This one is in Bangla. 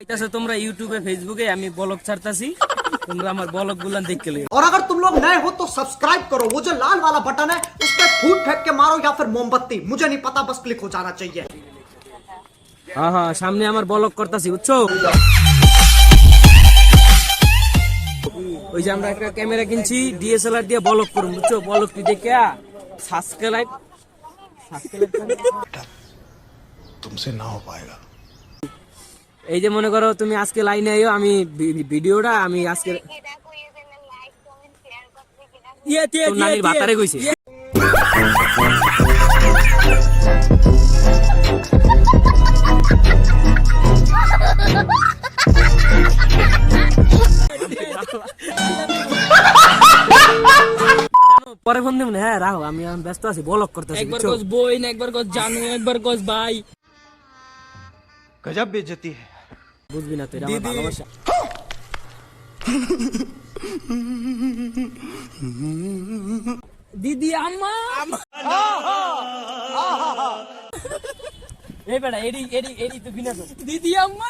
ऐसा तुम्हारा यूट्यूब फेसबुक है আমি ব্লগ ছাড়তাছি তোমরা আমার ব্লগ গুলো দেখে লিও। और अगर तुम लोग नए हो तो सब्सक्राइब करो, वो जो लाल वाला बटन है उस पर फूट फेंक के मारो या फिर मोमबत्ती, मुझे नहीं पता, बस क्लिक हो जाना चाहिए। हाँ हाँ सामने আমার ব্লগ করতাছি বুঝছো। ওই যে আমরা একটা ক্যামেরা কিনছি ডিএসএলআর দিয়ে ব্লগ করব বুঝছো। ব্লগটি দেখে সাবস্ক্রাইব तुमसे ना हो पाएगा। এই যে মনে করো তুমি আজকে লাইনে আইও, আমি ভিডিওটা আমি আজকে তোর নানির ভাতারে কইছে। পরে ফোন দেব না। হ্যাঁ রাখো, আমি ব্যস্ত আছি, ব্লগ করতেছি। একবার কস বই না, একবার কস জানো, একবার কস ভাই। गजब बेइज्जती है। বুঝবি না তুই আমার ভালোবাসা। দিদি আম্মা এই বেটা এডি এডি এডি তো বিনা দিদি আম্মা